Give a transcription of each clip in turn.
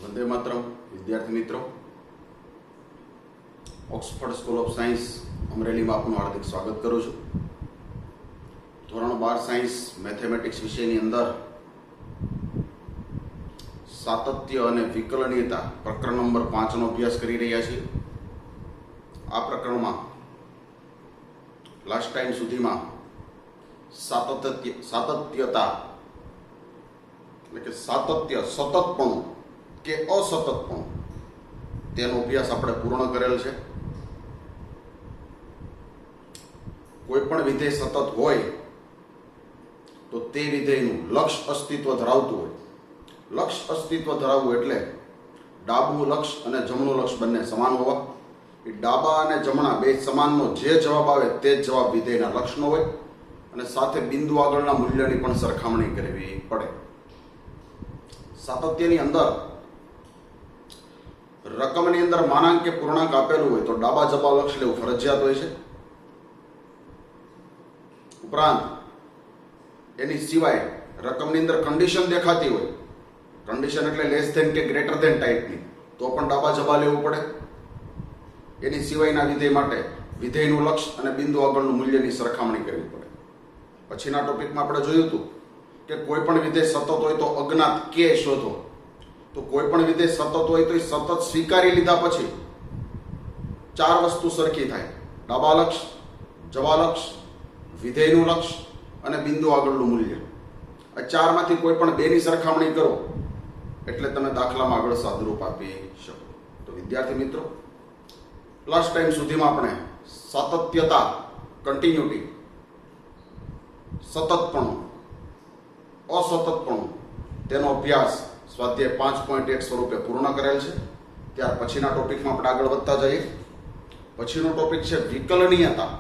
વંદે માતરમ વિદ્યાર્થી મિત્રો, Oxford school of science અમરેલીમાં આપનું હાર્દિક સ્વાગત કરું છું. ધોરણ 12 સાયન્સ મેથેમેટિક્સ વિષયની અંદર સાતત્ય અને વિકલનીયતા પ્રકરણ નંબર 5 નો અભ્યાસ કરી રહ્યા છીએ. આ પ્રકરણમાં લાસ્ટ ટાઈમ સુધીમાં સાતત્યતા એટલે કે સાતત્ય, સતતપણું કે અસતતપણું, તેનો અભ્યાસ આપણે પૂર્ણ કરેલ છે. કોઈ પણ વિધેય સતત હોય તો તે વિધેયનું લક્ષ અસ્તિત્વ ધરાવતું હોય. લક્ષ અસ્તિત્વ ધરાવવું એટલે ડાબું લક્ષ અને જમણું લક્ષ બંને સમાન હોવા. એ ડાબા અને જમણા બે સમાનનો જે જવાબ આવે તે જ જવાબ વિધેયના લક્ષનો હોય અને સાથે બિંદુ આગળના મૂલ્યની પણ સરખામણી કરવી પડે. સાતત્યની અંદર રકમની અંદર માનાંક કે પૂર્ણાંક આપેલું હોય તો ડાબા જબા લક્ષ લેવું ફરજિયાત હોય છે. ઉપરાંત એની સિવાય રકમની અંદર કન્ડિશન દેખાતી હોય, કન્ડિશન એટલે લેસ ધેન કે ગ્રેટર ધેન ટાઈપની, તો પણ ડાબા જબા લેવું પડે. એની સિવાયના વિધેય માટે વિધેયનું લક્ષ અને બિંદુ આગળનું મૂલ્યની સરખામણી કરવી પડે. પછીના ટોપિકમાં આપણે જોયું હતું કે કોઈ પણ વિધેય સતત હોય તો અજ્ઞાત કે શોધો. તો કોઈ પણ વિધેય સતત હોય તો એ સતત સ્વીકારી લીધા પછી 4 વસ્તુ સરખી થાય: ડાબા લક્ષ, જવા લક્ષ, વિધેયનું લક્ષ અને બિંદુ આગળનું મૂલ્ય. આ 4 માંથી કોઈ પણ 2 ની સરખામણી કરો એટલે તમે દાખલામાં આગળ સાદુરૂપ આપી શકો. તો વિદ્યાર્થી મિત્રો, લાસ્ટ ટાઈમ સુધીમાં આપણે સાતત્યતા, કન્ટિન્યુટી, સતતપણું, અસતતપણું, તેનો અભ્યાસ સ્વાધ્યાય 5.1 સ્વરૂપે પૂર્ણ કરેલ છે. ત્યાર પછીના ટોપિકમાં આપણે આગળ વધતા જઈએ. પછીનો ટોપિક છે વિકલનીયતા.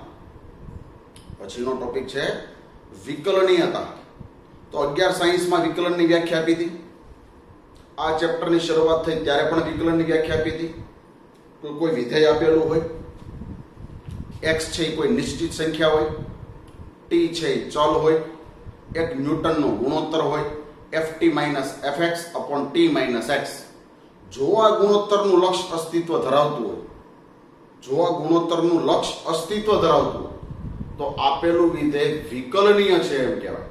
પછીનો ટોપિક છે વિકલનીયતા. તો 11 સાયન્સમાં વિકલનની વ્યાખ્યા આપી હતી. આ ચેપ્ટરની શરૂઆત થઈ ત્યારે પણ વિકલનની વ્યાખ્યા આપી હતી. તો કોઈ વિધેય આપેલું હોય, x છે એ કોઈ નિશ્ચિત સંખ્યા હોય, t છે એ ચલ હોય, એક ન્યૂટનનો ગુણોત્તર હોય, ft - fx / t - x. જો આ ગુણોત્તરનું લક્ષ અસ્તિત્વ ધરાવતું હોય, તો આપેલું વિધેય વિકલનીય છે એમ કહેવાય.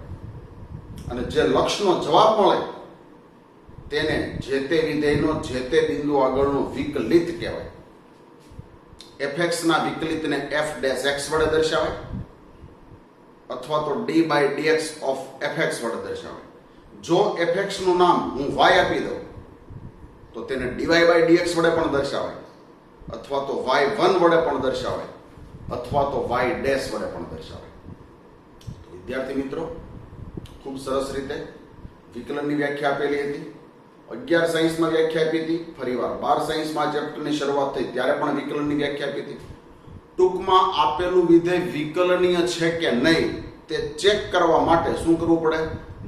અને જે લક્ષનો જવાબ મળે તેને જે તે વિધેયનો જે તે બિંદુ આગળનો વિકલિત કહેવાય. fx ના વિકલિતને f' વડે દર્શાવાય અથવા તો d/dx of fx વડે દર્શાવાય. જો fx નું નામ હું y આપી દઉં તો તેને dy/dx વડે પણ દર્શાવાય અથવા તો y1 વડે પણ દર્શાવાય અથવા તો y' વડે પણ દર્શાવાય. વિદ્યાર્થી મિત્રો, ખૂબ સરસ રીતે વિકલનની વ્યાખ્યા આપેલી હતી. 11 સાયન્સમાં વ્યાખ્યા આપી હતી. ફરીવાર 12 સાયન્સમાં ચેપ્ટરની શરૂઆત થઈ ત્યારે પણ વિકલનની વ્યાખ્યા આપી હતી. ટૂંકમાં આપેલું વિધેય વિકલનીય છે કે નહીં તે ચેક કરવા માટે શું કરવું પડે?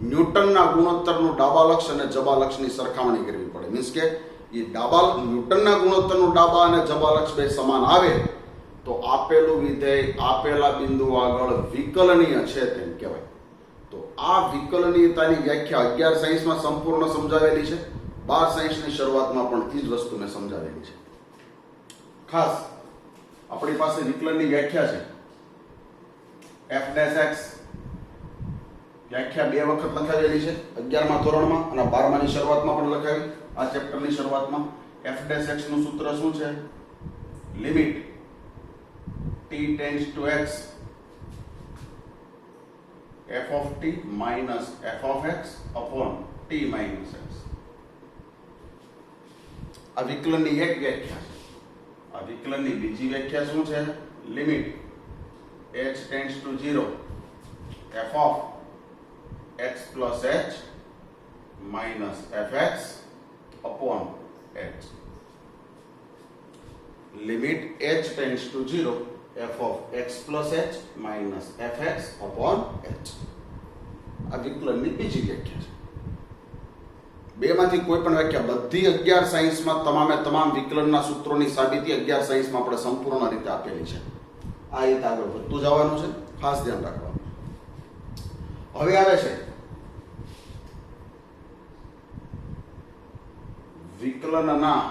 ન્યૂટનના ગુણોત્તરનું ડાબા લક્ષ અને જબા લક્ષની સરખામણી કરવી પડે. મીન્સ કે ન્યૂટનના ગુણોત્તરનું ડાબા અને જબા લક્ષ બે સમાન આવે તો આપેલું વિધેય આપેલા બિંદુ આગળ વિકલનીય છે તેમ કહેવાય. તો આ વિકલનીયતાની વ્યાખ્યા 11 સાયન્સમાં સંપૂર્ણ સમજાવેલી છે. 12 સાયન્સની શરૂઆતમાં પણ એ જ વસ્તુને સમજાવેલી છે. ખાસ આપણી પાસે વિકલનની વ્યાખ્યા છે. f'(x) વ્યાખ્યા 2 વખત લખાવેલી છે, 11મા ધોરણમાં અને 12માની શરૂઆતમાં પણ લખાવી. આ ચેપ્ટરની શરૂઆતમાં f'(x) નું સૂત્ર શું છે? Limit t tends to x f of t minus f of x upon t minus x. આ વિકલનની એક વ્યાખ્યા છે. આ વિકલનની બીજી વ્યાખ્યા શું છે? Limit h tends to 0 f of x plus h minus fx upon h. Limit h tends to 0 f of x plus h minus fx upon h. આ વિકલનની બીજી વ્યાખ્યા છે. બેમાંથી કોઈ પણ વ્યાખ્યા, બધી 11 સાયન્સમાં તમામ વિકલનના સૂત્રોની સાબિતી 11 સાયન્સમાં આપણે સંપૂર્ણ રીતે આપેલી છે. આ રીતે આગળ વધતું જવાનું છે, ખાસ ધ્યાન રાખવાનું. હવે આવે છે વિકલનના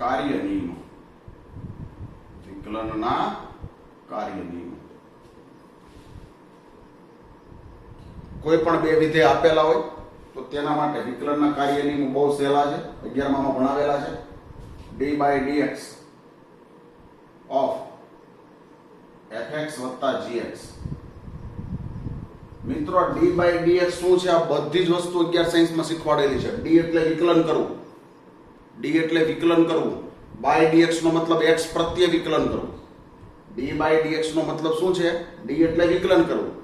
કાર્ય નિયમો. વિકલનના કાર્ય નિયમો. કોઈ પણ બે વિધેય આપેલા હોય તો તેના માટે વિકલનના કાર્ય નિયમો બહુ સહેલા છે. 11મા માં ભણાવેલા છે. d/dx of fx + gx. મિત્રો d/dx શું છે? આ બધી જ વસ્તુ 11 સાયન્સમાં શીખવાડેલી છે. d એટલે વિકલન કરવું. d એટલે વિકલન કરવું. બાય dx નો મતલબ x પ્રત્યે વિકલન કરવું. d/dx નો મતલબ શું છે? d એટલે વિકલન કરવું.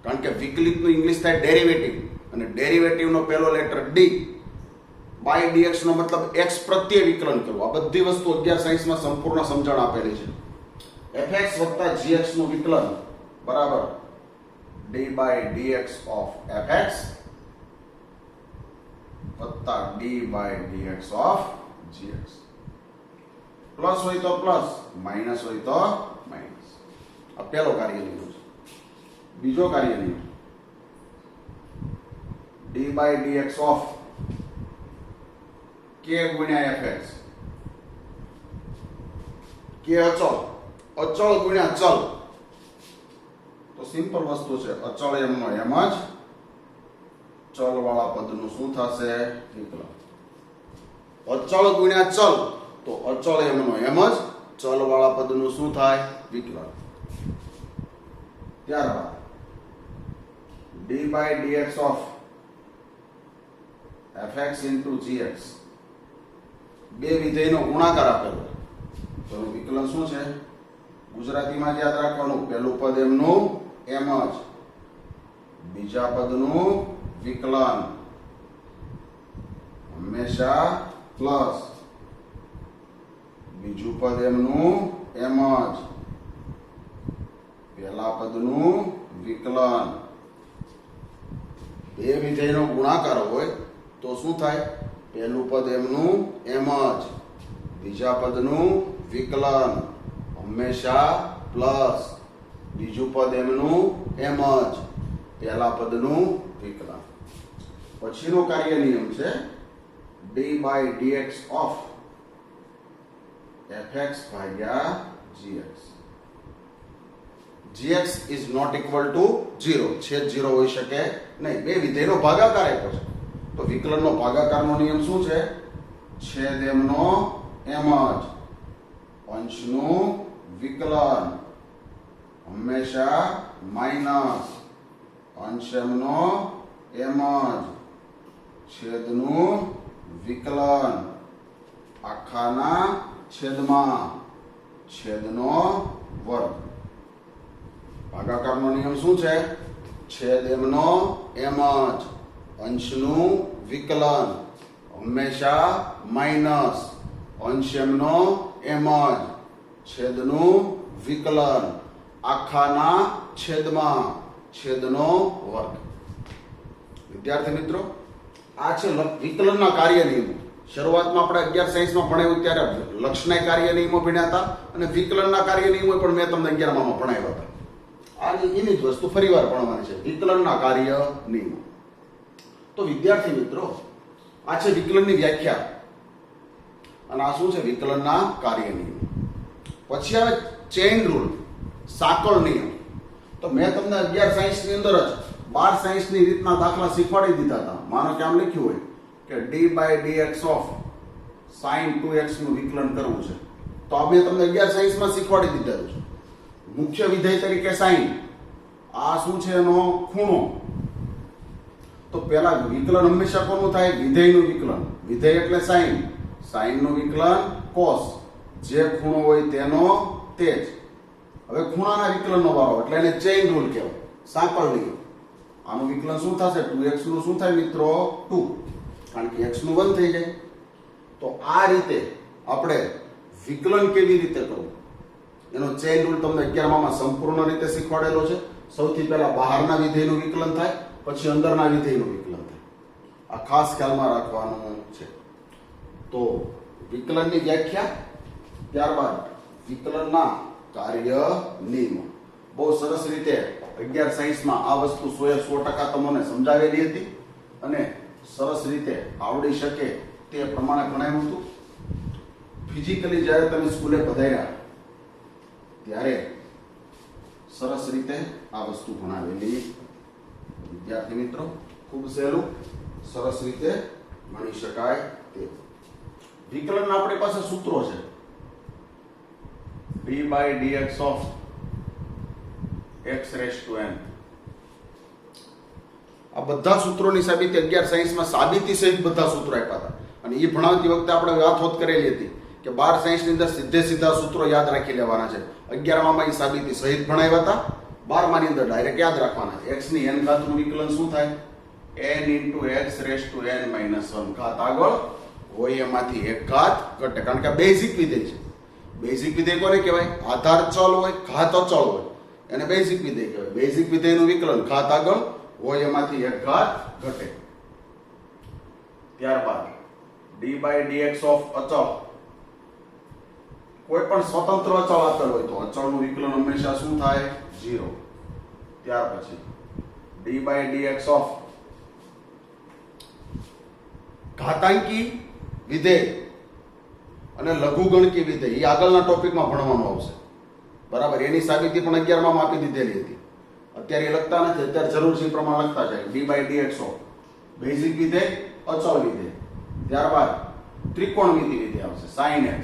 કારણ કે વિકલિતનું ઇંગ્લિશ થાય ડેરિવેટિવ અને ડેરિવેટિવનો પહેલો લેટર d. બાય dx નો મતલબ x પ્રત્યે વિકલન કરવું. આ બધી વસ્તુ 11 સાયન્સમાં સંપૂર્ણ સમજણ આપેલી છે. fx + gx નું વિકલન બરાબર d/dx of fx + d/dx of gx. Plus હોય તો પ્લસ, માઇનસ હોય તો માઇનસ. આ પહેલો કાર્ય નિયમ છે. બીજો કાર્ય નિયમ d/dx of k * fx. k અચળ ગુણ્યા ચલ. તો સિમ્પલ વસ્તુ છે. અચળ એમનો એમ જ, ચલ વાળા પદનું શું થશે? વિકલન. અચળ ગુણ્યા ચલ તો અચળ એમનો એમ જ, ચલ વાળા પદનું શું થાય? વિકલન. ત્યારબાદ d/dx of fx * gx. બે વિધેયનો ગુણાકાર આપેલો તો એનું વિકલન શું છે? ગુજરાતીમાં યાદ રાખવાનું, પહેલું પદ એમનું એમ જ, બીજા પદનું વિકલન હંમેશા પ્લસ, બીજું પદ એમનું એમ જ, પહેલા પદનું વિકલન. બે વિધેયનો ગુણાકાર હોય તો શું થાય? પહેલું પદ એમનું એમ જ, બીજા પદનું વિકલન હંમેશા પ્લસ, બીજું પદ એમનું એમ જ, પહેલા પદનું વિકલન. પછીનો કાર્ય નિયમ છે d/dx of fx / gx. gx is not equal to 0. છેદ 0 હોઈ શકે નહીં. બે વિધેયનો ભાગાકાર આપ્યો છે તો વિકલનનો ભાગાકારનો નિયમ શું છે? છેદ એમનો એમ જ, અંશનું વિકલન હંમેશા માઇનસ, અંશ એમનો એમ જ, છેદનું વિકલન આખાના છેદમાં, છેદનો વર્ગ. ભાગાકારનો નિયમ શું છે? છેદ એમનો એમ જ, અંશનું વિકલન હંમેશા માઇનસ, અંશ એમનો એમ જ, છેદનું વિકલન આખાના છેદમાં, છેદનો વર્ગ. વિદ્યાર્થી મિત્રો, આ છે વિકલનના કાર્ય નિયમો. શરૂઆતમાં આપણે 11 સાયન્સમાં ભણાવ્યું ત્યારે લક્ષના કાર્ય નિયમો ભણ્યા હતા અને વિકલનના કાર્ય નિયમો પણ મેં તમને 11માં ભણાવ્યા હતા. આ એની જ વસ્તુ ફરીવાર ભણવાની છે, વિકલનના કાર્ય નિયમો. તો વિદ્યાર્થી મિત્રો, આ છે વિકલનની વ્યાખ્યા અને આ શું છે? વિકલનના કાર્ય નિયમો. પછી આવે ચેઇન રૂલ, સાંકળ નિયમ. તો મેં તમને 11 સાયન્સની અંદર જ 12 સાયન્સની રીતના દાખલા શીખવાડી દીધા હતા. માનો કે આમ લખ્યું હોય કે d/dx of sin 2x નું વિકલન કરવું છે તો આ મેં તમને 11 સાયન્સમાં શીખવાડી દીધેલું છે. મુખ્ય વિધેય તરીકે sin, આ શું છે? એનો ખૂણો. તો પહેલા વિકલન હંમેશા કોનું થાય? વિધેયનું વિકલન. વિધેય એટલે sin, sin નું વિકલન cos, જે ખૂણો હોય તેનો તે જ. હવે ખૂણાના વિકલનનો વારો એટલે એને ચેઇન રૂલ કહેવાય, સાંકળ નિયમ. આનું વિકલન શું થશે? 2x નું શું થાય મિત્રો? 2, કારણ કે x નું 1 થઈ જાય. તો આ રીતે આપણે વિકલન કેવી રીતે કરવું એનો ચેઇન રૂલ તમને 11માં સંપૂર્ણ રીતે શીખવાડેલો છે. સૌથી પહેલા બહારના વિધેયનું વિકલન થાય, પછી અંદરના વિધેયનું વિકલન થાય. આ ખાસ ખ્યાલમાં રાખવાનું છે. તો વિકલનની વ્યાખ્યા, ત્યારબાદ વિકલનના કાર્ય નિયમો. બહુ સરસ રીતે 11 સાયન્સમાં આ વસ્તુ 100% તમને સમજાવેલી હતી અને સરસ રીતે આવડી શકે તે પ્રમાણે ભણાવ્યું હતું. ફિઝિકલી જ્યારે તમે સ્કૂલે પધાર્યા ત્યારે સરસ રીતે આ વસ્તુ ભણાવેલી. વિદ્યાર્થી મિત્રો, ખૂબ સહેલું, સરસ રીતે ભણી શકાય તે. વિકલનના આપણી પાસે સૂત્રો છે. d by dx of x raised to n. આ બધા સૂત્રોની સાબિતી 11 સાયન્સમાં સાબિતી સહિત બધા સૂત્રો આપ્યા હતા. અને એ ભણાવતી વખતે આપણે વાત હોત કરેલી હતી કે 12 સાયન્સની અંદર સીધે સીધા સૂત્રો યાદ રાખી લેવાના છે. 11માં એ સાબિતી સહિત ભણાવ્યા હતા. 12માની અંદર ડાયરેક્ટ યાદ રાખવાના છે. x ની n ઘાતનું વિકલન શું થાય? n into x raised to n minus 1 ઘાત આગળ હોય એમાંથી એક ઘાત ઘટે. કારણ કે બેઝિક વિધેય છે. બેઝિક વિધેય કોને કહેવાય? આધાર ચલ હોય, ઘાત અચળ હોય, એને બેઝિક વિધેય કહેવાય. બેઝિક વિધેયનું વિકલન ઘાત આગળ હોય એમાંથી એક ઘાત ઘટે. ત્યારબાદ d by dx of અચળ. કોઈ પણ સ્વતંત્ર અચળ આપેલ હોય તો અચળનું વિકલન હંમેશા શું થાય? 0. ત્યાર પછી d by dx of ઘાતાંકી વિધેય અને લઘુગણકી વિધેય એ આગળના ટોપિકમાં ભણવાનું આવશે. બરાબર, એની સાબિતી પણ 11માં આપી દીધેલી હતી. અત્યારે એ લખતા નથી, અત્યારે જરૂર છે એ પ્રમાણે લખતા જાય. d by dx of basic વિધેય, અચળ વિધેય. ત્યારબાદ ત્રિકોણમિતિ વિધેય આવશે. sin x.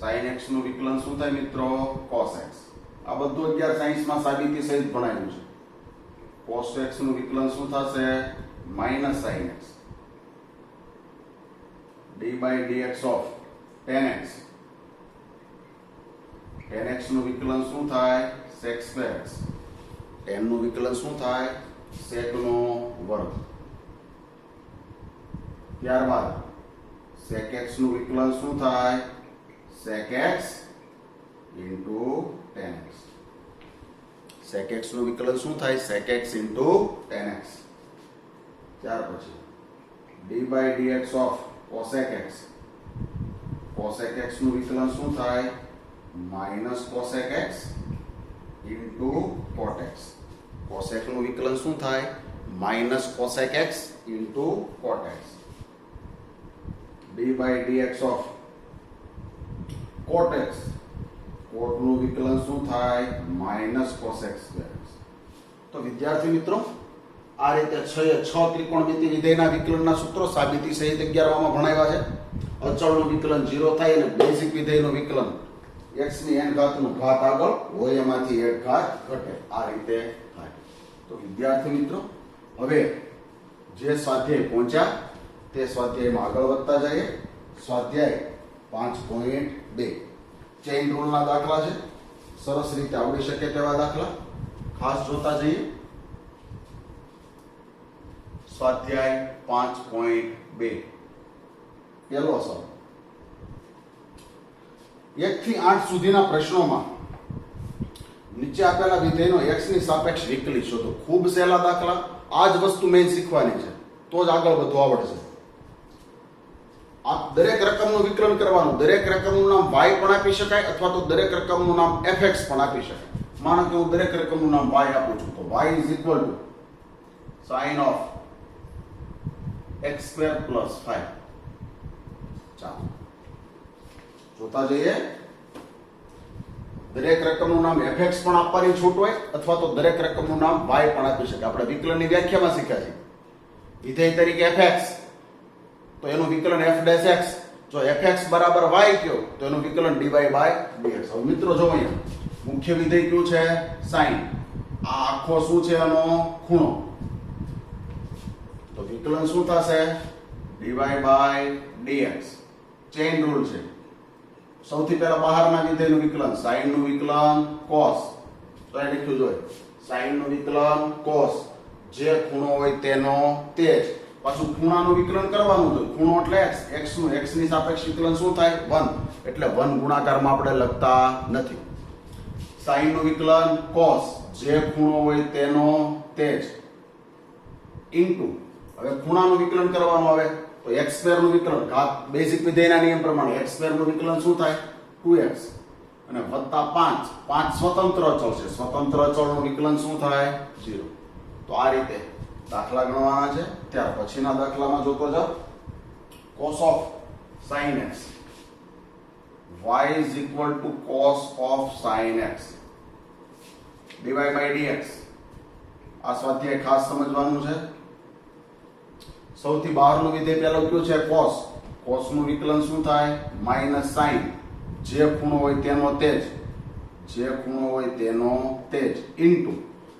sin x નું વિકલન શું થાય મિત્રો? cos x. આ બધું 11 સાયન્સમાં સાબિતી સહિત ભણાવ્યું છે. cos x નું વિકલન શું થશે? minus sin x. d by dx of tan x. tan x નું વિકલન શું થાય? sec square x. tan નું વિકલન શું થાય? sec નો વર્ગ. ત્યારબાદ sec x નું વિકલન શું થાય? sec x into tan x. sec x નું વિકલન શું થાય? sec x into tan x. ત્યાર પછી d by dx of cosec x. cosec x નું વિકલન શું થાય? minus cosec x into cot x. cosec નું વિકલન શું થાય? minus cosec x into cot x. d by dx of cot x. cot નું વિકલન શું થાય? minus cosec square x. તો વિદ્યાર્થી મિત્રો, આ રીતે 6 ત્રિકોણમિતિ વિધેયના વિકલનના સૂત્રો સાબિતી સહિત 11માં ભણાવ્યા છે. અચળનું વિકલન 0 થાય અને બેઝિક વિધેયનું વિકલન x ની n ઘાતનું ઘાત આગળ હોય એમાંથી એક ઘાત ઘટે. આ રીતે થાય. તો વિદ્યાર્થી મિત્રો, હવે જે સ્વાધ્યાય પહોંચ્યા તે સ્વાધ્યાયમાં આગળ વધતા જઈએ. સ્વાધ્યાય 5.2 ચેઇન રૂલના દાખલા છે. સરસ રીતે આવડી શકે તેવા દાખલા ખાસ જોતા જઈએ. સ્વાધ્યાય 5.2 પહેલો સવાલ. 1 થી 8 સુધીના પ્રશ્નોમાં નીચે આપેલા વિધેયનો x ની સાપેક્ષ વિકલિત શોધો. ખૂબ સહેલા દાખલા. આ જ વસ્તુ મેં શીખવાની છે તો જ આગળ વધુ આવડશે. આ દરેક રકમનું વિકલન કરવાનું. દરેક રકમનું નામ y પણ આપી શકાય અથવા તો દરેક રકમનું નામ fx પણ આપી શકાય. માનો કે હું દરેક રકમનું નામ y આપું છું તો y is equal to sin of x square plus 5. ચાલો જોતા જઈએ. દરેક રકમનું નામ fx પણ આપવાની છૂટ હોય અથવા તો દરેક રકમનું નામ y પણ આપી શકાય. આપણે વિકલનની વ્યાખ્યામાં શીખ્યા છે. વિધેય તરીકે fx તો એનું વિકલન f dash x. જો fx બરાબર y કયો તો એનું વિકલન dy by dx. હવે મિત્રો જો અહીંયા મુખ્ય વિધેય કયું છે? sin. આ આખો શું છે? એનો ખૂણો. તો વિકલન શું થશે? dy by dx. Chain rule છે. સૌથી પહેલા બહારના વિધેયનું વિકલન sin નું વિકલન cos. તો અહીં લખ્યું જોઈએ sin નું વિકલન cos. જે ખૂણો હોય તેનો તે જ. પાછું ખૂણાનું વિકલન કરવાનું છે. ખૂણો એટલે x. x નું x ની સાપેક્ષ વિકલન શું થાય? 1. એટલે 1 ગુણાકારમાં આપણે લખતા નથી. sin નું વિકલન cos. જે ખૂણો હોય તેનો તે જ. ઇન્ટુ હવે ખૂણાનું વિકલન કરવાનું આવે તો x સ્ક્વેર નું વિકલન ઘાત બેઝિક વિધેયના નિયમ પ્રમાણે x સ્ક્વેર નું વિકલન શું થાય? 2x અને વત્તા 5. 5 સ્વતંત્ર અચળ છે. સ્વતંત્ર અચળનું વિકલન શું થાય? 0. તો આ રીતે દાખલા ગણવાના છે. ત્યાર પછીના દાખલામાં જોતો જાઓ. cos of sin x, y is equal to cos of sin x dy by dx. આ સ્વાધ્યાય ખાસ સમજવાનું છે. સૌથી બહારનું વિધેય પહેલું કયું છે? cos. cos નું વિકલન શું થાય? Minus sin. જે ખૂણો હોય તેનો તેજ, જે ખૂણો હોય તેનો તેજ ઇન્ટુ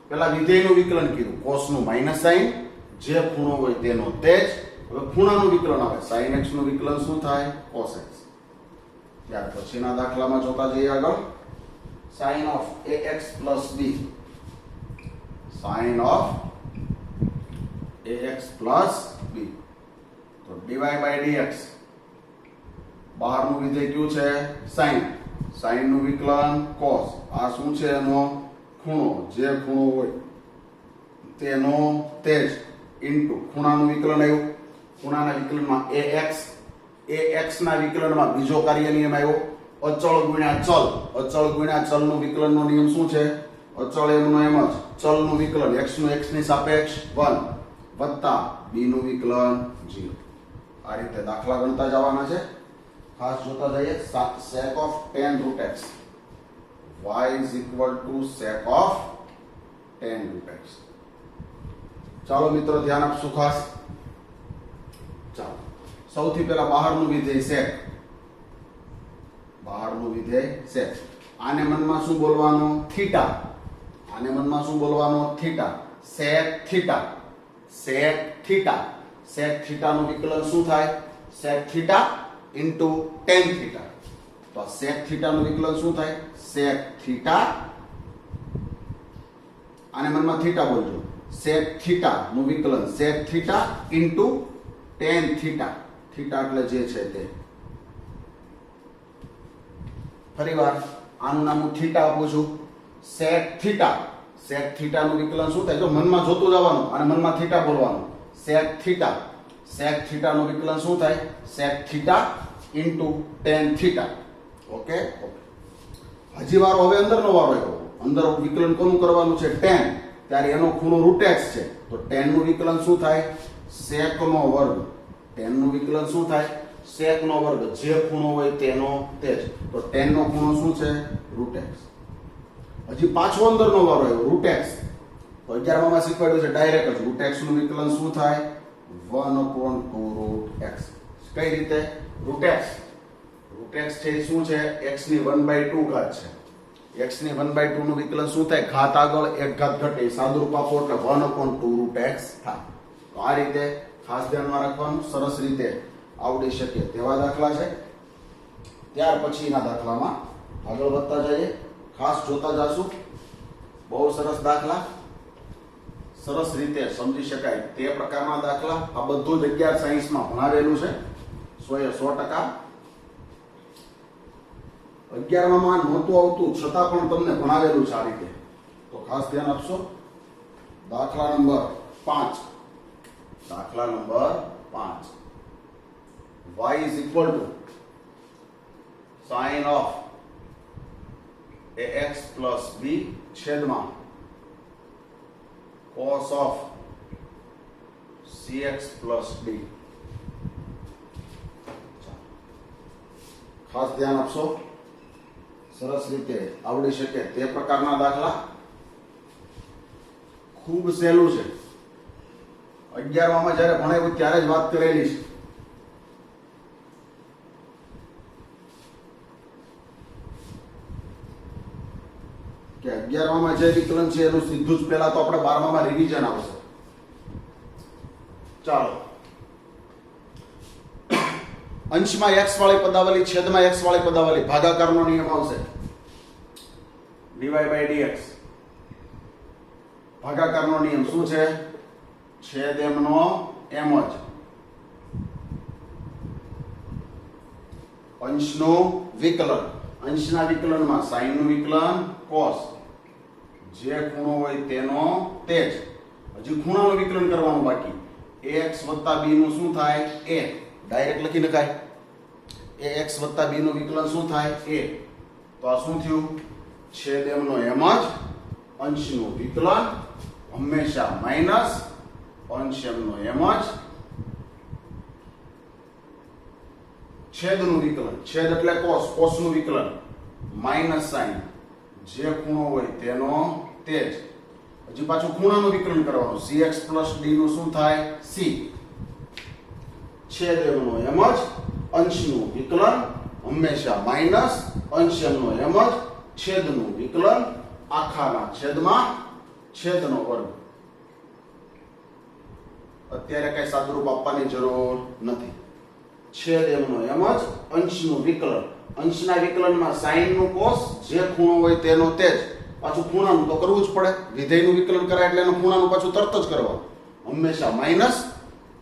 પેલા વિધેયનું વિકલન કીધું cos નું માઈનસ sin, જે ખૂણો હોય તેનો તેજ. હવે ખૂણાનું વિકલન આવે, sin x નું વિકલન શું થાય? cos x. ત્યાર પછીના દાખલામાં જોતા જઈએ આગળ. sin of ax plus b, sin of ax plus b, તો dy by dx. બહારનું વિધેય કયું છે? sin. sin નું વિકલન cos. આ શું છે? એનો ખૂણો, જે ખૂણો હોય તેનો તેજ ઇન્ટુ ખૂણાનું વિકલન આવ્યું. ખૂણાના વિકલનમાં ax ના વિકલનમાં બીજો કાર્ય નિયમ આવ્યો, અચળ ગુણ્યા ચલ. અચળ ગુણ્યા ચલનું વિકલનનો નિયમ શું છે? અચળ એમનો એમ જ, ચલનું વિકલન x નું x ની સાપેક્ષ 1 વત્તા b નું વિકલન 0. આ રીતે દાખલા ગણતા જવાના છે. ખાસ જોતા જઈએ. sec of tan root x, y is equal to sec of tan root x. ચાલો મિત્રો ધ્યાન આપશું ખાસ. ચાલો સૌથી પહેલા બહારનું વિધેય sec. બહારનું વિધેય sec. આને મનમાં શું બોલવાનું? થીટા. આને મનમાં શું બોલવાનું? Theta. sec theta, sec theta. sec theta નું વિકલન શું થાય? sec theta into tan theta. તો આ sec થીટા નું વિકલન શું થાય? sec theta. આને મનમાં થીટા બોલજો. sec થીટા નું વિકલન sec theta into tan theta. Theta એટલે જે છે તે. ફરીવાર આનું નામ હું થીટા આપું છું. sec theta. sec થીટા નું વિકલન શું થાય? જો મનમાં જોતું જવાનું અને મનમાં થીટા બોલવાનું. sec theta. sec થીટા નું વિકલન શું થાય? sec theta into tan theta. Okay. હજી વારો હવે અંદરનો વારો આવ્યો. અંદર વિકલન કોનું કરવાનું છે? tan. ત્યારે એનો ખૂણો √x છે, તો tan નું વિકલન શું થાય? sec નો વર્ગ. tan નું વિકલન શું થાય? sec નો વર્ગ, જે ખૂણો હોય તેનો તેજ. તો tan નો ખૂણો શું છે? √x. હજી પાછો અંદરનો વારો આવ્યો, √x. તો 11 માં શીખવાડ્યું છે ડાયરેક્ટ જ. √x નું વિકલન શું થાય? 1/2 √x. કઈ રીતે? √x. √x છે શું છે? x ની 1/2 ઘાત છે. x ની 1/2 નું વિકલન શું થાય? ઘાત આગળ એક ઘાત ઘટે, સાદુરૂપ આપો એટલે 1/2 √x થાય. તો આ રીતે ખાસ ધ્યાનમાં રાખવાનું. સરસ રીતે આવડી શકે તેવા દાખલા છે. ત્યાર પછીના દાખલામાં આગળ વધતા જઈએ. ખાસ જોતા જાશું. બહુ સરસ દાખલા, સરસ રીતે સમજી શકાય તે પ્રકારના દાખલા. આ બધું જ 11 સાયન્સમાં ભણાવેલું છે 100%. 11 માં નહોતું આવતું છતાં પણ તમને ભણાવેલું છે આ રીતે. તો ખાસ ધ્યાન આપશો. દાખલા નંબર 5. દાખલા number 5. y is equal to sin of ax plus b છેદમાં cos of cx plus d. ખાસ ધ્યાન આપશો. સરસ રીતે આવડી શકે તે પ્રકારના દાખલા. ખૂબ સહેલું છે. 11 માં જ્યારે ભણાવ્યું ત્યારે જ વાત કરેલી છે. કે 11 માં જે વિકલન છે એનું સીધું જ પહેલા તો આપણે 12 માં રિવિઝન આવશે. ચાલો. અંશમાં x વાળી પદાવલી, છેદમાં x વાળી પદાવલી, ભાગાકારનો નિયમ આવશે. dy by dx. ભાગાકારનો નિયમ શું છે? છેદ એમનો એમ જ. અંશનું વિકલન. અંશના વિકલનમાં sin નું વિકલન cos. જે ખૂણો હોય તેનો તેજ. હજી ખૂણાનું વિકલન કરવાનું બાકી. ax વત્તા b નું શું થાય? a. ડાયરેક્ટ લખી નખાય. ax વત્તા b નું વિકલન શું થાય? a. તો આ શું થયું? છેદ એમનો એમ જ. અંશનું વિકલન હંમેશા માઈનસ અંશ એમનો એમ જ, છેદનું વિકલન, છેદ એટલે કોસ, કોસનું વિકલન, માઇનસ સાઇન, જે ખૂણો હોય તેનો તે જ. હજી પાછું ખૂણાનું વિકલન કરવાનું, cx પ્લસ d નું શું થાય? c. છેદ એમનો એમ જ, અંશનું વિકલન હંમેશા માઇનસ, અંશ એમનો એમ જ, છેદનું વિકલન આખાના છેદમાં છેદનો વર્ગ. અત્યારે કઈ સાદુરૂપ આપવાની જરૂર નથી. છેદ એમનો એમ જ, અંશનું વિકલન, અંશના વિકલનમાં સાઈન નું કોસ, જે ખૂણો હોય તેનો તે જ. પાછું ખૂણાનું તો કરવું જ પડે, વિધેયનું વિકલન કરાય એટલે એનું ખૂણાનું પાછું તરત જ કરવાનું. હંમેશા માઇનસ,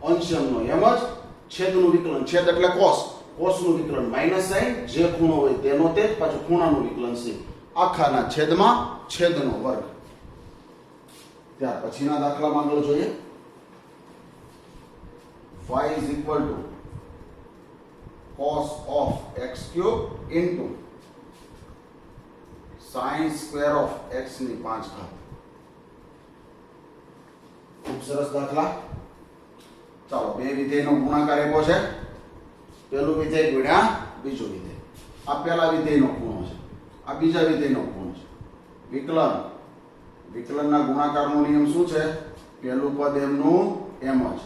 અંશ એમનો એમ જ, છેદનું વિકલન, છેદ એટલે કોસ, કોસનું વિકલન માઇનસ સાઈન, જે ખૂણો હોય તેનો તે જ, પાછું ખૂણાનું વિકલન c, આખાના છેદમાં છેદનો વર્ગ. ત્યાર પછીના દાખલામાં આગળ જોઈએ. y is equal to cos of x cube into sin square of x ની 5 ઘાત. ખૂબ સરસ દાખલા. ચાલો, બે વિધેયનો ગુણાકાર આપ્યો છે. પહેલું વિધેય ગુણ્યા બીજું વિધેય. આ પહેલા વિધેયનો ખૂણો છે, આ બીજા વિધેયનો ખૂણો છે. વિકલન, વિકલનના ગુણાકારનો નિયમ શું છે? પહેલું પદ એમનું એમ જ,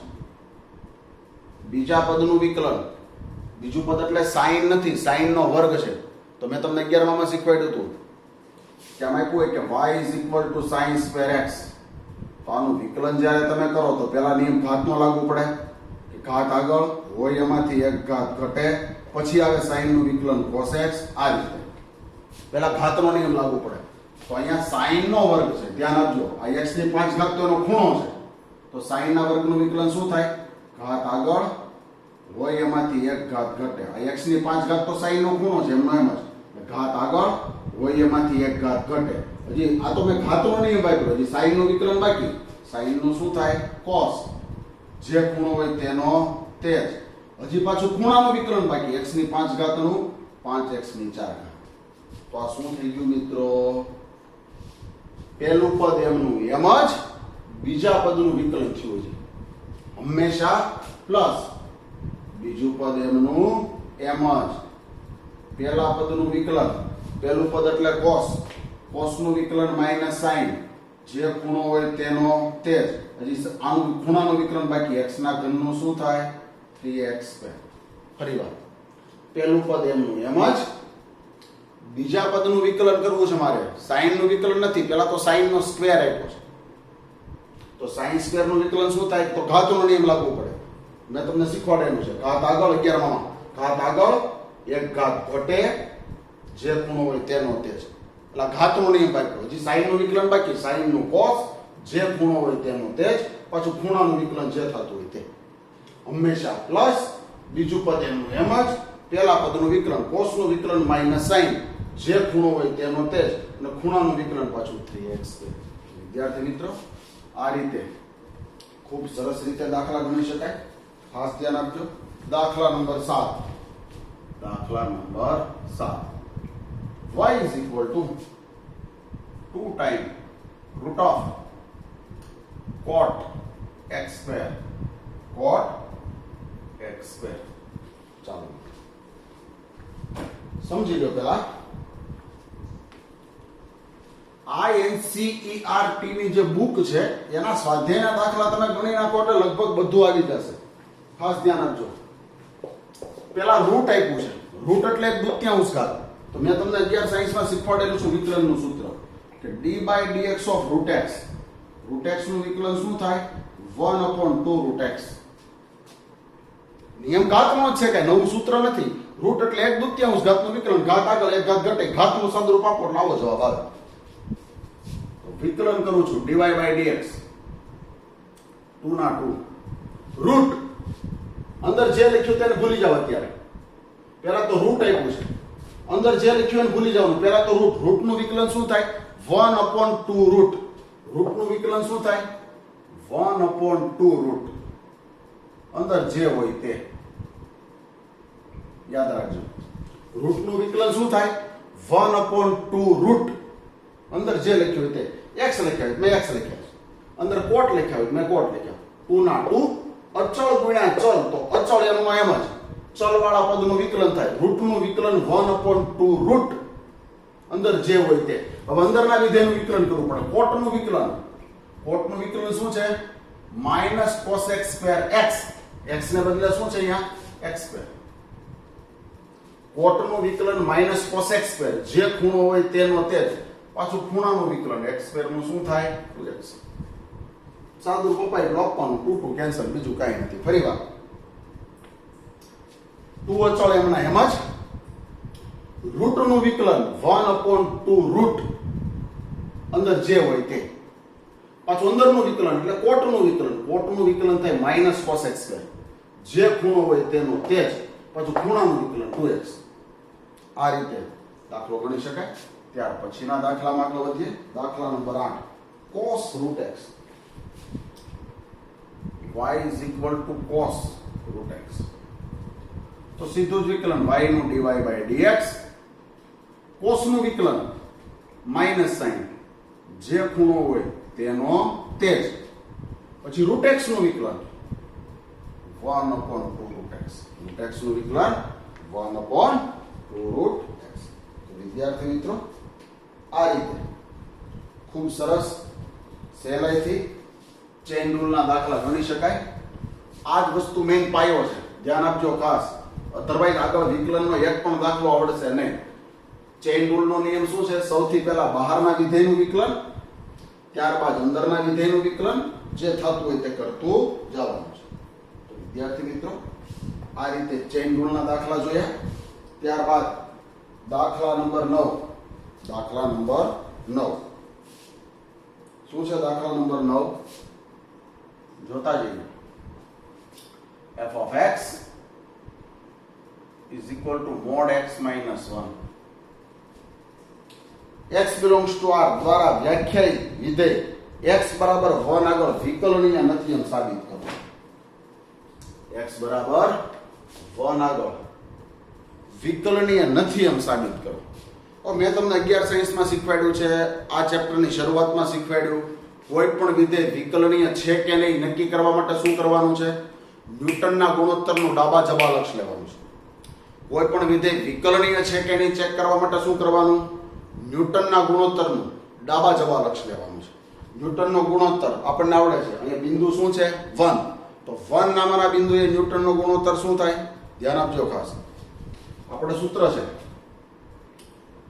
બીજા પદનું વિકલન, બીજું પદ એટલે સાઈન નથી, સાઈન નો વર્ગ છે. તો મેં તમને 11 માં શીખવાડ્યું હતું કે આમાં આપ્યું કે y is equal to sin square x. તો આનું વિકલન જ્યારે તમે કરો તો પહેલા નિયમ ઘાતનો લાગુ પડે કે ઘાત આગળ હોય એમાંથી એક ઘાત ઘટે, પછી આવે sin નું વિકલન cos x. આ રીતે પહેલા ઘાતનો નિયમ લાગુ પડે. તો અહીંયા sin નો વર્ગ છે, ધ્યાન આપજો. આ x ની 5 ઘાત તો એનો ખૂણો છે. તો sin ના વર્ગનું વિકલન શું થાય? ઘાત આગળ હોય એમાંથી એક ઘાત ઘટે. આ x ની 5 ઘાત તો sin નો ખૂણો છે, એમનો એમ જ. ઘાત આગળ હોય એમાંથી એક ઘાત ઘટે. હજી આ તો મેં ઘાતનો નિયમ આપ્યો, હજી sin નું વિકલન બાકી. sin નું શું થાય? cos, જે ખૂણો હોય તેનો તે જ. હજી પાછું ખૂણાનું વિકલન બાકી, x ની 5 ઘાતનું 5x ની 4 ઘાત. તો આ શું થઈ ગયું મિત્રો? પહેલું પદ એમનું એમ જ, બીજા પદનું વિકલન થયું છે હંમેશા પ્લસ, બીજું પદ એમનું એમ જ, પહેલા પદનું વિકલન, પહેલું પદ એટલે cos, cosનું વિકલન માઇનસ sin, જે ખૂણો હોય તેનો તે જ. હજી આનું ખૂણાનું વિકલન બાકી, x ના ઘનનું શું થાય? 3x². ફરીવાર, પહેલું પદ એમનું એમ જ, બીજા પદનું વિકલન કરવું છે મારે. sin નું વિકલન નથી, પહેલા તો sin નો સ્ક્વેર આપ્યો છે. તો sin સ્ક્વેર નું વિકલન શું થાય? તો ઘાતનો નિયમ લાગુ પડે. મેં તમને શીખવાડેલું છે. ઘાત આગળ 11 માં, ઘાત આગળ એક ઘાત ઘટે, જે ખૂણો હોય તેનો તે જ. એટલે ઘાતનો નિયમ બાકી. હજી sin નું વિકલન બાકી, sin નું cos, જે ખૂણો હોય તેનો તે જ, પાછું ખૂણાનું વિકલન જે થતું હોય તે. હંમેશા પ્લસ, બીજું પદ એમનું એમ જ, પહેલા પદનું વિકલન, cos નું વિકલન માઇનસ sin, જે ખૂણો હોય તેનો તે જ, અને ખૂણાનું વિકલન પાછું 3x². વિદ્યાર્થી મિત્રો, આ રીતે ખૂબ સરસ રીતે દાખલા ગણી શકાય. ખાસ ધ્યાન આપજો. દાખલા નંબર 7. દાખલા number 7. y is equal to 2 times root of cot x², cot x². ચાલો સમજી લો. પેલા INCERT ની જે બુક છે એના સ્વાધ્યાયના દાખલા તમે ગણી નાખો એટલે લગભગ બધું આવી જશે. ખાસ ધ્યાન આપજો. પેલા રૂટ આપ્યું છે, રૂટ એટલે 1/2 ઘાત. તો મેં તમને 11 સાયન્સમાં શીખવાડેલું છે વિકલનનું સૂત્ર કે d/dx of root x. root x નું વિકલન શું થાય? 1/2 root x. નિયમ ઘાતનો જ છે, કઈ નવું સૂત્ર નથી. રૂટ એટલે 1/2 ઘાતનું વિકલન, ઘાત આગળ એક ઘાત ઘટે, ઘાતનું સાદુરૂપ આપો એટલે આવો જવાબ આવે. વિકલન કરું છું dy/dx 2 ના 2. રૂટ અંદર જે લખ્યું તેને ભૂલી જાવ. અત્યારે પહેલા તો રૂટ આપ્યું છે, અંદર જે લખ્યું એને ભૂલી જવાનું. પહેલા તો રૂટ, રૂટનું વિકલન શું થાય? 1/2 રૂટ. રૂટનું વિકલન શું થાય? 1/2 રૂટ. અંદર જે હોય તે યાદ રાખજો. રૂટનું વિકલન શું થાય? 1/2 રૂટ. અંદર જે લખ્યું હોય તે. x લખ્યા હોય મેં x લખ્યા, અંદર કોટ લખ્યા હોય મેં કોટ લખ્યા. 2 ના 2 અચળ ગુણ્યા ચલ, તો અચળ એમાં એમ જ ચલ વાળા પદનું વિકલન થાય. રૂટનું વિકલન 1/2 રૂટ અંદર જે હોય તે. હવે અંદરના વિધેયનું વિકલન કરવું પડે. કોટનું વિકલન, કોટનું વિકલન શું છે? -cos x square x, x ને બદલે શું છે અહીંયા? x square. કોટનું વિકલન -cos x સ્ક્વેર, જે ખૂણો હોય તેનો તે જ. પાછું ખૂણાનું વિકલન x સ્ક્વેર નું શું થાય? 2x. સાદું કપાઈ લખવાનું, 2 કેન્સલ, બીજું કાંઈ નથી. ફરીવાર 2 અચળ એમના એમ જ. રૂટનું વિકલન 1/2 રૂટ અંદર જે હોય તે. પાછું અંદરનું વિકલન એટલે કોટનું વિકલન, કોટનું વિકલન થાય -cos x સ્ક્વેર, જે ખૂણો હોય તેનો તે જ. પાછું ખૂણાનું વિકલન 2x. આ રીતે દાખલો ગણી શકાય. ત્યાર પછીના દાખલામાં આગળ વધીએ. દાખલા number 8, cos √x. y = cos √x. તો સીધું જ વિકલન y નું dy/dx. cos નું વિકલન માઈનસ સાઇન, જે ખૂણો હોય તેનો તે જ. પછી √x નું વિકલન 1/2 √x. √x નું વિકલન 1/2 √x. તો વિદ્યાર્થી મિત્રો, આ રીતે ખૂબ સરસ સહેલાઈથી ચેઇન રૂલના દાખલા ગણી શકાય. આ જ વસ્તુ મેઇન પાયો છે, ધ્યાન આપજો ખાસ. અધરવાઇઝ આગળ વિકલનનો એક પણ દાખલો આવડશે નહીં. ચેઇન રૂલનો નિયમ શું છે? સૌથી પહેલા બહારના વિધેયનું વિકલન, ત્યારબાદ અંદરના વિધેયનું વિકલન, જે થતું હોય તે કરતું જવાનું છે. તો વિદ્યાર્થી મિત્રો, આ રીતે ચેઇન રૂલના દાખલા જોયા. ત્યારબાદ દાખલા નંબર 9. દાખલા નંબર 9 શું છે? દાખલા નંબર 9 જોતા જઈએ. f of x is equal to mod x minus 1. x belongs to R દ્વારા વ્યાખ્યાયિત વિધેય x બરાબર 1 આગળ વિકલનીય નથી એમ સાબિત કરો. x બરાબર 1 આગળ વિકલનીય નથી એમ સાબિત કરો. મેં તમને 11 સાયન્સમાં શીખવાડ્યું છે, આ ચેપ્ટરની શરૂઆતમાં શીખવાડ્યું. કોઈ પણ વિધેય વિકલનીય છે કે નહીં નક્કી કરવા માટે શું કરવાનું છે? ન્યૂટનના ગુણોત્તરનું ડાબા જવાલક્ષ લેવાનું છે. કોઈ પણ વિધેય વિકલનીય છે કે નહીં ચેક કરવા માટે શું કરવાનું? ન્યૂટનના ગુણોત્તરનું ડાબા જવાલક્ષ લેવાનું છે. ન્યૂટનનો ગુણોત્તર આપણને આવડે છે. અહીંયા બિંદુ શું છે? 1. તો 1 નામના બિંદુએ ન્યૂટનનો ગુણોત્તર શું થાય? ધ્યાન આપજો ખાસ. આપણે સૂત્ર છે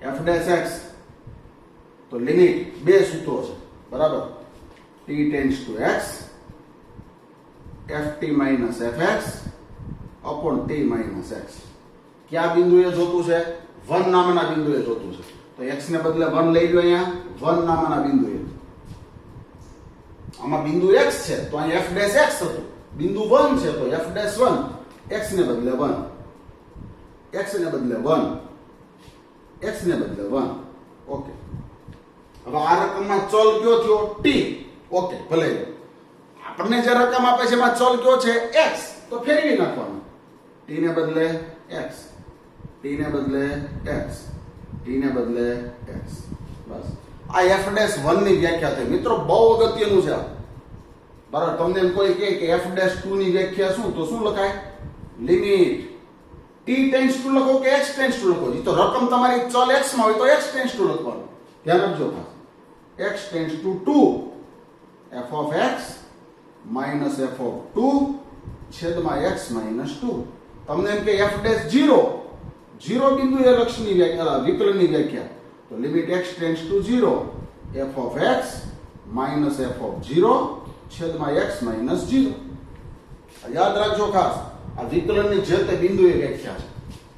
f' x. તો લિમિટ બે સૂત્રો છે, બરાબર? t tends to x, ft - fx upon t - x. કયા બિંદુએ જોતું છે? 1 નામના બિંદુએ જોતું છે. તો x ને બદલે 1 લઈ લો. અહીંયા 1 નામના બિંદુએ. આમાં બિંદુ x છે તો અહીં f' x હતું. બિંદુ 1 છે તો f'1. x ને બદલે 1, x ને બદલે 1, x ને બદલે 1. ઓકે. હવે આ રકમમાં ચલ કયો થયો? t. ઓકે, ભલે. આપણને જે રકમ આપે છે એમાં ચલ કયો છે? x. તો ફેરવી નાખવાનું. t ને બદલે x, t ને બદલે x, t ને બદલે x. બસ. આ f'1 ની વ્યાખ્યા થઈ. મિત્રો બહુ અગત્યનું છે. બરાબર? તમને એમ કોઈ કહે કે f'2 ની વ્યાખ્યા શું? તો શું લખાય? લિમિટ t ટેન્ડ્સ ટુ લખો કે x ટેન્ડ્સ ટુ લખો? તો રકમ તમારી ચલ x માં હોય તો x ટેન્ડ્સ ટુ લખવાનું. ધ્યાન રાખજો ખાસ. x tends to 2, f of x minus f of 2 છેદમાં x minus 2. તમને એમ કે f'0, 0 બિંદુએ લક્ષની વ્યાખ્યા, વિકલનની વ્યાખ્યા. તો limit x tends to 0, f of x minus f of 0 છેદમાં x minus 0. યાદ રાખજો ખાસ. આ વિકલનની જે તે બિંદુએ વ્યાખ્યા છે.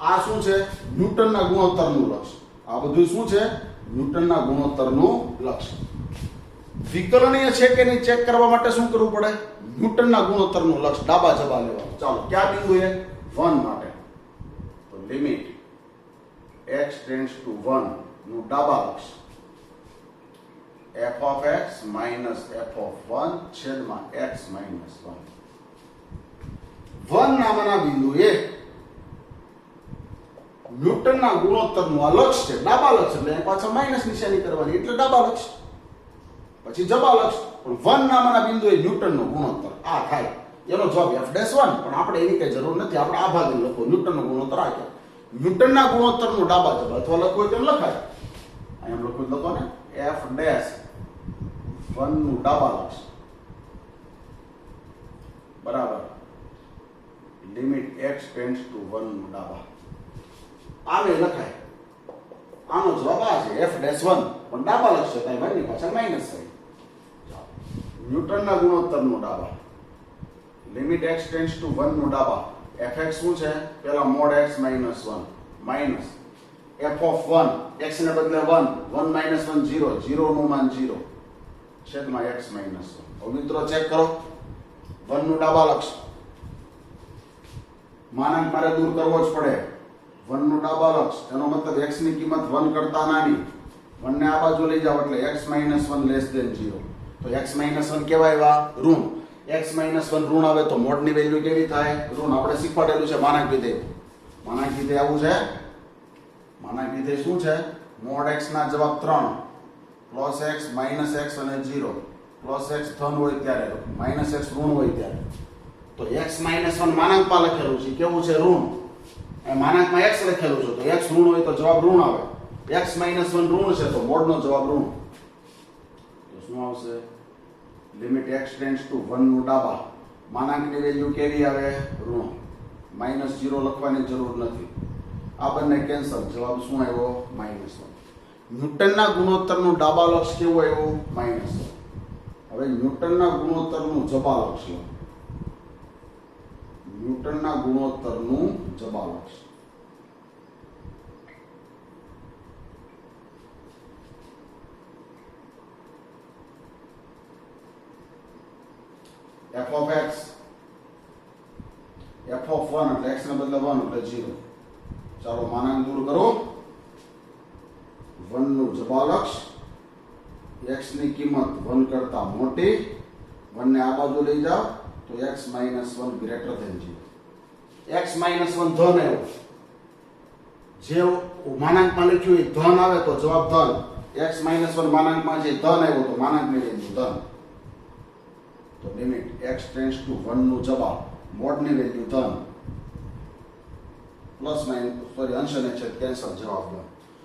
આ શું છે? ન્યૂટનના ગુણોત્તરનું લક્ષ. આ બધું શું છે? ન્યૂટનના ગુણોત્તરનું લક્ષ. વિકલનીય છે કે નહીં ચેક કરવા માટે શું કરવું પડે? ન્યૂટનના ગુણોત્તરનું લક્ષ ડાબા જવા લેવાનું. ચાલો, કયા બિંદુએ? 1 માટે. તો લિમિટ x ટેન્ડ્સ ટુ 1 નું ડાબા લક્ષ f of x minus f of 1 છેદમાં x minus 1. 1 નામના બિંદુએ ન્યૂટનના ગુણોત્તરનું આ લક્ષ છે, ડાબા લક્ષ. એટલે પાછળ માઈનસ નિશાની કરવાની, એટલે ડાબા લક્ષ. પછી જબા લક્ષ. પણ 1 નામના બિંદુએ ન્યૂટનનો ગુણોત્તર. આ થાય. એનો જવાબ f'1, પણ આપણે એની કઈ જરૂર નથી. આપણે આ ભાગ લખો, ન્યૂટનનો ગુણોત્તર આ કહેવાય. ન્યૂટનના ગુણોત્તરનું ડાબા જવાબ અથવા લખવું હોય તેમ લખાય. અહીંયા લખો ને f'1 નું ડાબા લક્ષ બરાબર લિમિટ x ટેન્ડ્સ ટુ 1 નું ડાબા. આને લખાય. આનો જવાબ આ છે f'1, પણ ડાબા લક્ષ છે તાઈ ભાઈની પાછળ માઈનસ થાય. ન્યૂટનના ગુણોત્તરનું ડાબા લિમિટ x ટેન્ડ્સ ટુ 1 નું ડાબા. fx શું છે? પેલા mod x - 1 minus f of 1, x ને બદલે 1, 1 - 1 0, 0 નું માન 0 છેદમાં x - 1. હવે મિત્રો ચેક કરો 1 નું ડાબા લક્ષ માનાંક મારે દૂર કરવો જ પડે. 1 નું ડાબા લક્ષ એનો મતલબ x ની કિંમત 1 કરતા નાની. 1 ને આ બાજુ લઈ જાવ એટલે x - 1 લેસ ધેન 0. તો x - 1 કેવા આવ્યા? ઋણ. x - 1 ઋણ આવે તો મોડ ની વેલ્યુ કેવી થાય? ઋણ. આપણે શીખવાડેલું છે માનાંક વિધેય. માનાંક વિધેય આવું છે. માનાંક વિધેય શું છે? મોડ x ના જવાબ 3 પ્લસ x માઈનસ x અને 0. પ્લસ x ધન હોય ત્યારે, માઈનસ x ઋણ હોય ત્યારે. તો x - 1 માનાંકમાં લખેલું છે કેવું છે? ઋણ. એ માનાંકમાં x લખેલું છે તો x ઋણ હોય તો જવાબ ઋણ આવે. x - 1 ઋણ છે તો મોડનો જવાબ ઋણ. તો શું આવશે? લિમિટ x ટેન્ડ્સ ટુ 1 નું ડાબા. માનાંકની વેલ્યુ કેવી આવે? ઋણ. -0 લખવાની જરૂર નથી. આ બંને કેન્સલ. જવાબ શું આવ્યો? -1. ન્યૂટનના ગુણોત્તરનું ડાબા લક્ષ કેવું આવ્યું? -1. હવે ન્યૂટનના ગુણોત્તરનું જબા લક્ષ લો. ન્યૂટનના ગુણોત્તરનું જબા લક્ષ f of x f of 1 એટલે x ને બદલે 1 એટલે 0. ચાલો માનાંક દૂર કરો. 1 નું જબા લક્ષ x ની કિંમત 1 કરતા મોટી. 1 ને આ બાજુ લઈ જાઓ તો x - 1 ગ્રેટર ધેન 0. x - 1 ધન આવ્યો. જે માનાંકમાં લખ્યું એ ધન આવે તો જવાબ ધન. x - 1 માનાંકમાં જે ધન આવ્યો તો માનાંકની વેલ્યુ ધન. તો લિમિટ x ટેન્ડ્સ ટુ 1 નું જબા મોડની વેલ્યુ ધન પ્લસ માઇનસ અંશ અને છેદ કેન્સલ. જવાબ ધન.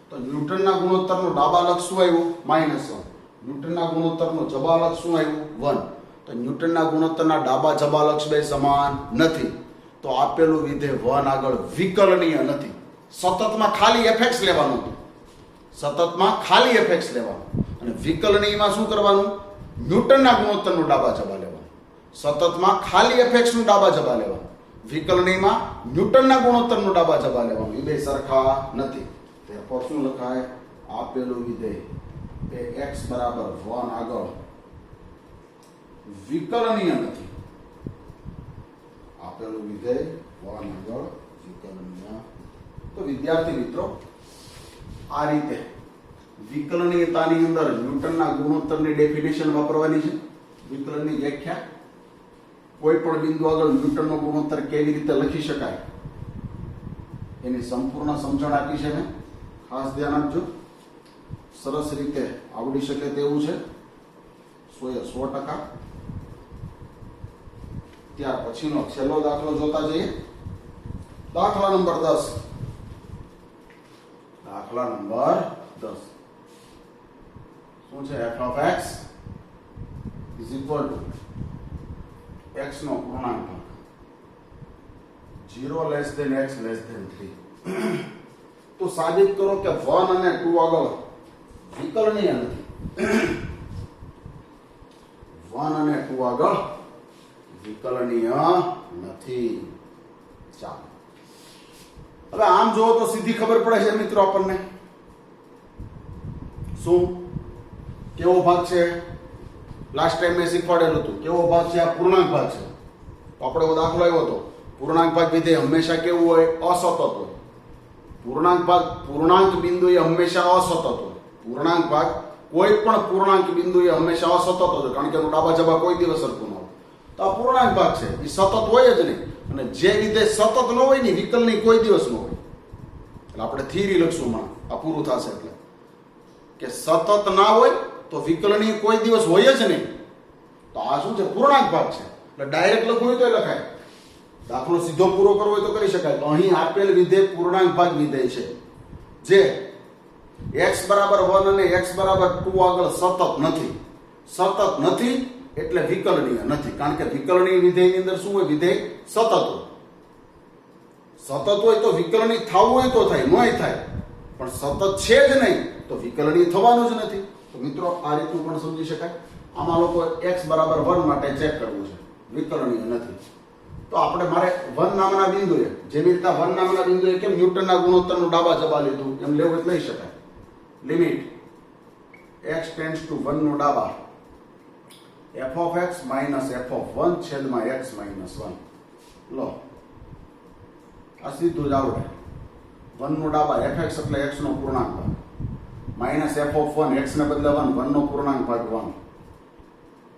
તો ન્યૂટનના ગુણોત્તરનું ડાબા લક્ષ શું આવ્યું? -1. ન્યૂટનના ગુણોત્તરનું જબા લક્ષ શું આવ્યું? 1. તો ન્યૂટનના ગુણોત્તરના ડાબા જબા લક્ષ બે સમાન નથી. તો આપેલું વિધેય 1 આગળ વિકલનીય નથી. સતતમાં ખાલી fx લેવાનું હતું. સતતમાં ખાલી fx લેવાનું અને વિકલનીયમાં શું કરવાનું? ન્યૂટનના ગુણોત્તરનું ડાબા જબા લેવાનું. સતતમાં ખાલી fx નું ડાબા જબા લેવાનું. વિકલનીયમાં ન્યૂટનના ગુણોત્તરનું ડાબા જબા લેવાનું. એ બે સરખા નથી. તherefore શું લખાય? આપેલું વિધેય એ x બરાબર 1 આગળ વિકલનીય નથી. આપેલું વિધેય 1 આગળ વિકલનીય. તો વિદ્યાર્થી મિત્રો આ રીતે વિકલનીયતાની અંદર ન્યૂટનના ગુણોત્તરની ડેફિનેશન વાપરવાની છે. વિકલનની વ્યાખ્યા. કોઈ પણ બિંદુ આગળ ન્યૂટનનો ગુણોત્તર કેવી રીતે લખી શકાય એની સંપૂર્ણ સમજણ આપી છે મેં. ખાસ ધ્યાન આપજો. સરસ રીતે આવડી શકે તેવું છે. 100%. ત્યાર પછીનો છેલ્લો દાખલો જોતા જઈએ. દાખલા નંબર 10. દાખલા નંબર 10 શું છે? f of x is equal to x નો પૂર્ણાંક 0 less than x less than 3. તો સાબિત કરો કે 1 અને 2 આગળ વિકલનીય નથી. 1 અને 2 આગળ વિકલનીય નથી. ચાલો હવે આમ જોવો તો સીધી ખબર પડે છે મિત્રો આપણને. શું? કેવો ભાગ છે? લાસ્ટ ટાઈમ મેં શીખવાડેલું હતું. કેવો ભાગ છે? આ પૂર્ણાંક ભાગ છે. તો આપણે એવો દાખલો આવ્યો હતો. પૂર્ણાંક ભાગ વિધેય હંમેશા કેવું હોય? અસતત હોય. પૂર્ણાંક બિંદુ એ હંમેશા અસતત હોય. પૂર્ણાંક ભાગ કોઈ પણ પૂર્ણાંક બિંદુ એ હંમેશા અસતત હોય, કારણ કે એનું ડાબા જબા કોઈ દિવસ સરખું ન હોય. તો આ પૂર્ણાંક ભાગ છે એ સતત હોય જ નહીં. અને જે વિધેય સતત ન હોય ને વિકલની કોઈ દિવસ ન હોય. એટલે આપણે થિયરી લખશું માં આ પૂરું થશે એટલે કે સતત ના હોય તો વિકલની કોઈ દિવસ હોય જ નહીં. તો આ શું છે? પૂર્ણાંક ભાગ છે. એટલે ડાયરેક્ટ લખવું હોય તો લખાય, દાખલો સીધો પૂરો કરવો હોય તો કરી શકાય. તો અહીં આપેલ વિધેય પૂર્ણાંક ભાગ વિધેય છે જે x બરાબર 1 અને x બરાબર 2 આગળ સતત નથી એટલે વિકલનીય નથી. કારણ કે વિકલનીય વિધેયની અંદર શું હોય? વિધેય સતત હોય તો વિકલની થવું હોય તો થાય, નોય થાય, પણ સતત છે જ નહીં તો વિકલની થવાનું જ નથી. તો મિત્રો આ રીતનું પણ સમજી શકાય. આમાં લોકો x બરાબર 1 માટે ચેક કરવું છે, વિકલનીય નથી. તો આપણે મારે 1 નામના બિંદુએ, જેવી રીતે 1 નામના બિંદુએ કેમ ન્યૂટનના ગુણોત્તરનું ડાબા જબા લીધું એમ લેવું લઈ શકાય. લિમિટ x ટેન્ડ્સ ટુ 1 નું ડાબા f of x minus f of 1 છેદમાં x minus 1. લો આ સીધું જ આવડે. 1 નું ડાબા fx એટલે x નો પૂર્ણાંક ભાગ માઇનસ f of 1 x ને બદલે 1 નો પૂર્ણાંક ભાગ 1.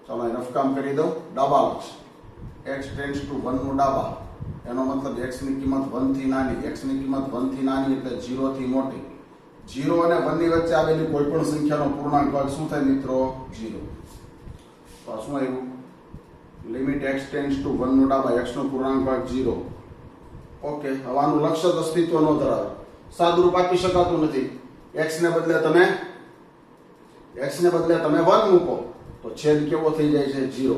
ચાલો એ રફ કામ કરી દઉં. ડાબા લક્ષ x ટેન્ડ્સ ટુ 1 નું ડાબા, એનો મતલબ x ની કિંમત 1 થી નાની, x ની કિંમત 1 થી નાની એટલે 0 થી મોટી. 0 અને 1 ની વચ્ચે આવેલી કોઈ પણ સંખ્યાનો પૂર્ણાંક ભાગ શું થાય મિત્રો? 0. તો શું આવ્યું? લિમિટ x ટેન્ડ્સ ટુ 1 નું ડાબા x નો પૂર્ણાંક ભાગ 0. ઓકે, હવે આનું લક્ષ્ય જ અસ્તિત્વ ન ધરાવે, સાદુરૂપ આપી શકાતું નથી. x ને બદલે તમે 1 મૂકો તો છેદ કેવો થઈ જાય છે? 0.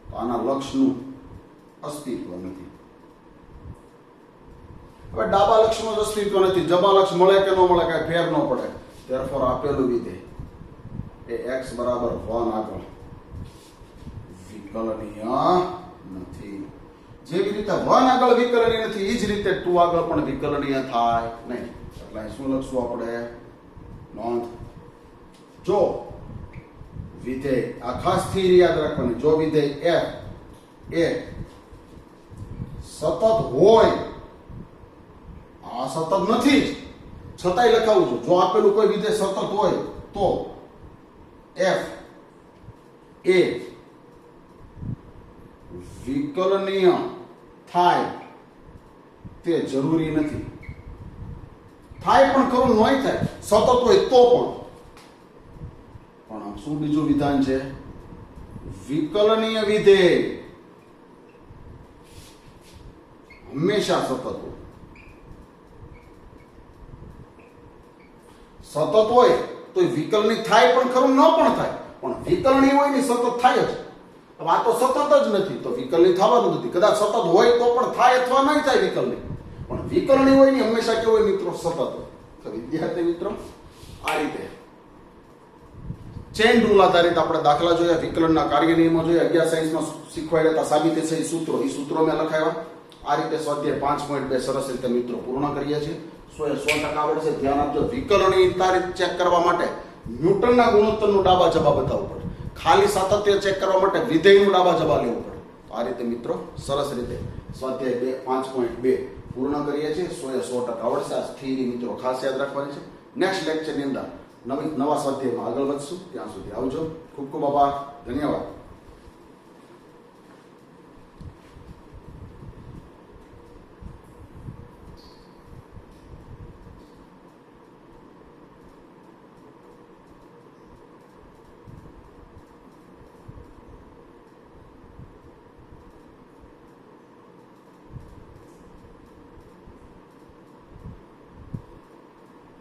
તો આના લક્ષનું અસ્તિત્વ નથી. હવે ડાબા લક્ષનું જ અસ્તિત્વ નથી, જબા લક્ષ મળે કે ન મળે કઈ ફેર ન પડે. therefore આપેલું વિધેય એ x બરાબર 1 આગળ વિકલનીય નથી. જેવી રીતે 1 આગળ વિકલનીય નથી, એ જ રીતે 2 આગળ પણ વિકલનીય થાય નહીં. એટલે શું લખશું આપણે? નોંધ, જો વિધેય, આ ખાસ થિયરી યાદ રાખવાની, જો વિધેય f એ સતત હોય, આ સતત નથી જ છતાંય લખાવું છું, જો આપેલું કોઈ વિધેય સતત હોય તો f એ વિકલનીય થાય તે જરૂરી નથી. થાય પણ ખરું, નોય થાય, સતત હોય તો પણ શું બીજું વિધાન છે? વિકલનીય વિધેય હંમેશા સતત હોય. સતત હોય તો વિકલની થાય પણ ખરું, ન પણ થાય, પણ વિકલની હોય ને સતત થાય જ. હવે આ તો સતત જ નથી તો વિકલની થવાનું નથી. કદાચ સતત હોય તો પણ થાય અથવા નહીં થાય વિકલની, પણ વિકલની હોય ને હંમેશા કેવું હોય મિત્રો? સતત હોય. તો વિદ્યાર્થી મિત્રો આ રીતે ચેન રૂલ આધારિત આપણે દાખલા જોયા, વિકલનના કાર્ય નિયમો જોયા, 11 સાયન્સમાં શીખવાડ્યા હતા સાબિતી સૂત્રો, એ સૂત્રો મેં લખાવ્યા. આ રીતે સ્વાધ્યાય 5.2 સરસ રીતે મિત્રો પૂર્ણ કરીએ છીએ. 100% આવડશે. ધ્યાન આપજો, વિકલનીયતા ચેક કરવા માટે ન્યૂટનના ગુણોત્તરનું ડાબા જબા બતાવવું પડે, ખાલી સાતત્ય ચેક કરવા માટે વિધેયનું ડાબા જબા લેવું પડે. તો આ રીતે મિત્રો સરસ રીતે સ્વાધ્યાય 5.2 પૂર્ણ કરીએ છીએ. 100% આવડશે. આ થિયરી મિત્રો ખાસ યાદ રાખવાની છે. નેક્સ્ટ લેક્ચરની અંદર નવા સ્વાધ્યાયમાં આગળ વધશું. ત્યાં સુધી આવજો. ખૂબ ખૂબ આભાર. ધન્યવાદ.